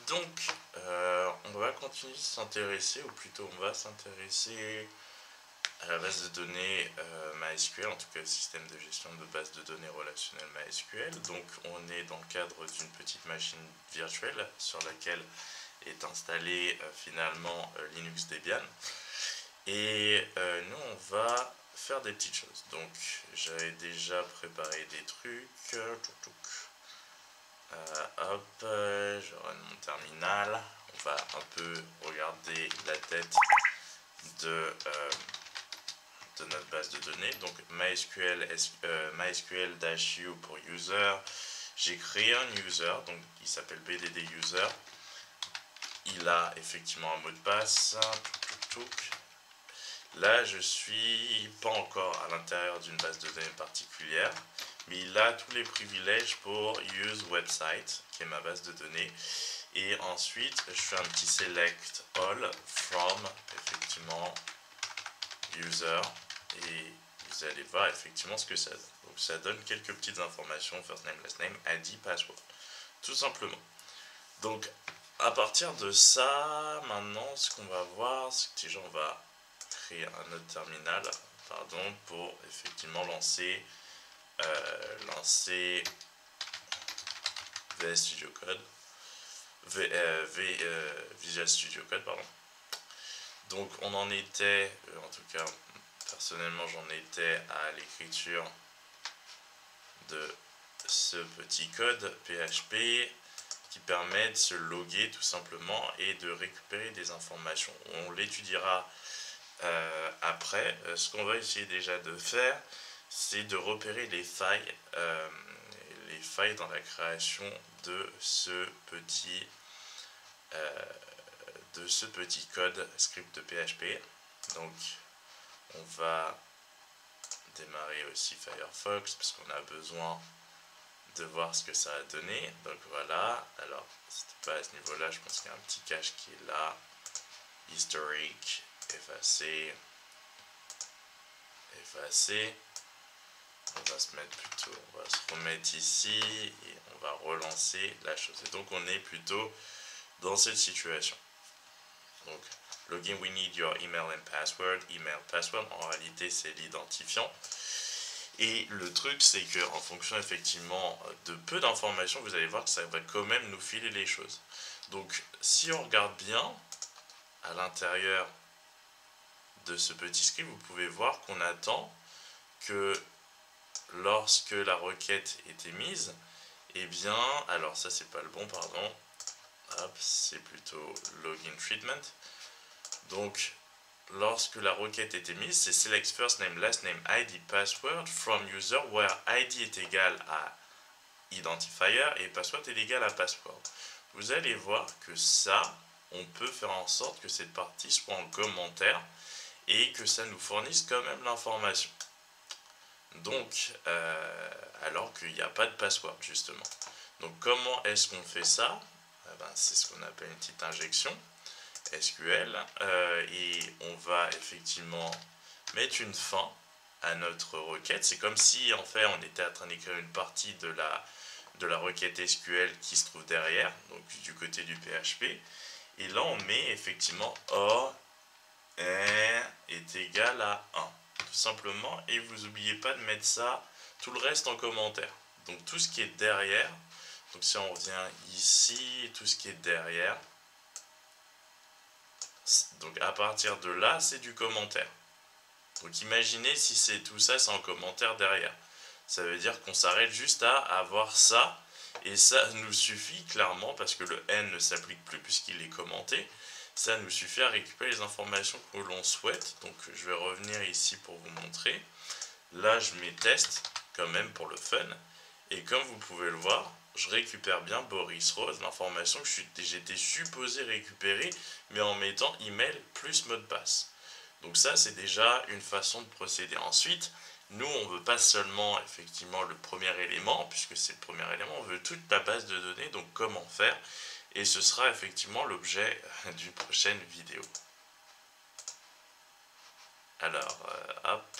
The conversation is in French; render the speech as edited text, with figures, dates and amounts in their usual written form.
Donc, on va continuer de s'intéresser, ou plutôt on va s'intéresser à la base de données MySQL, en tout cas le système de gestion de base de données relationnelles MySQL. Donc on est dans le cadre d'une petite machine virtuelle sur laquelle est installé finalement Linux Debian. Et nous on va faire des petites choses. Donc j'avais déjà préparé des trucs. Hop, je run mon terminal. On va un peu regarder la tête de notre base de données. Donc MySQL-u pour user. J'ai créé un user, donc il s'appelle BDD user. Il a effectivement un mot de passe. Là, je suis pas encore à l'intérieur d'une base de données particulière, mais il a tous les privilèges pour use website, qui est ma base de données. Et ensuite, je fais un petit select all from, effectivement, user. Et vous allez voir effectivement ce que ça donne. Donc ça donne quelques petites informations, first name, last name, ID, password. Tout simplement. Donc, à partir de ça, maintenant, ce qu'on va voir, c'est que déjà, on va créer un autre terminal, pour effectivement lancer VS Studio Code, Visual Studio Code, pardon. Donc on en était, en tout cas personnellement j'en étais à l'écriture de ce petit code PHP qui permet de se loguer tout simplement et de récupérer des informations. On l'étudiera après. Ce qu'on va essayer déjà de faire, c'est de repérer les failles dans la création de ce petit code script de PHP. Donc on va démarrer aussi Firefox parce qu'on a besoin de voir ce que ça a donné. Donc voilà, alors c'était pas à ce niveau là, je pense qu'il y a un petit cache qui est là, historique, effacer. On va se remettre ici et on va relancer la chose. Et donc on est plutôt dans cette situation. Donc login, we need your email and password. Email, password, en réalité c'est l'identifiant. Et le truc c'est que en fonction effectivement de peu d'informations, vous allez voir que ça va quand même nous filer les choses. Donc si on regarde bien à l'intérieur de ce petit script, vous pouvez voir qu'on attend que lorsque la requête est émise, eh bien, alors ça c'est pas le bon, pardon, hop, c'est plutôt login treatment. Donc lorsque la requête est émise, c'est select first name, last name, ID, password from user, where ID est égal à identifier et password est égal à password. Vous allez voir que ça, on peut faire en sorte que cette partie soit en commentaire et que ça nous fournisse quand même l'information. Donc, alors qu'il n'y a pas de password justement. Donc comment est-ce qu'on fait ça? C'est ce qu'on appelle une petite injection SQL et on va effectivement mettre une fin à notre requête. C'est comme si en fait on était en train d'écrire une partie de la requête SQL qui se trouve derrière, donc du côté du PHP. Et là on met effectivement OR est égal à 1, tout simplement, et vous n'oubliez pas de mettre ça, tout le reste en commentaire. Donc tout ce qui est derrière, donc si on revient ici, tout ce qui est derrière, donc à partir de là, c'est du commentaire. Donc imaginez si c'est tout ça, c'est en commentaire derrière. Ça veut dire qu'on s'arrête juste à avoir ça, et ça nous suffit clairement, parce que le N ne s'applique plus puisqu'il est commenté. Ça nous suffit à récupérer les informations que l'on souhaite. Donc je vais revenir ici pour vous montrer. Là je mets test quand même pour le fun. Et comme vous pouvez le voir, je récupère bien Boris Rose, l'information que j'étais supposé récupérer, mais en mettant email plus mot de passe. Donc ça c'est déjà une façon de procéder. Ensuite, nous on veut pas seulement effectivement le premier élément, puisque c'est le premier élément, on veut toute la base de données, donc comment faire? Et ce sera effectivement l'objet d'une prochaine vidéo. Alors, hop,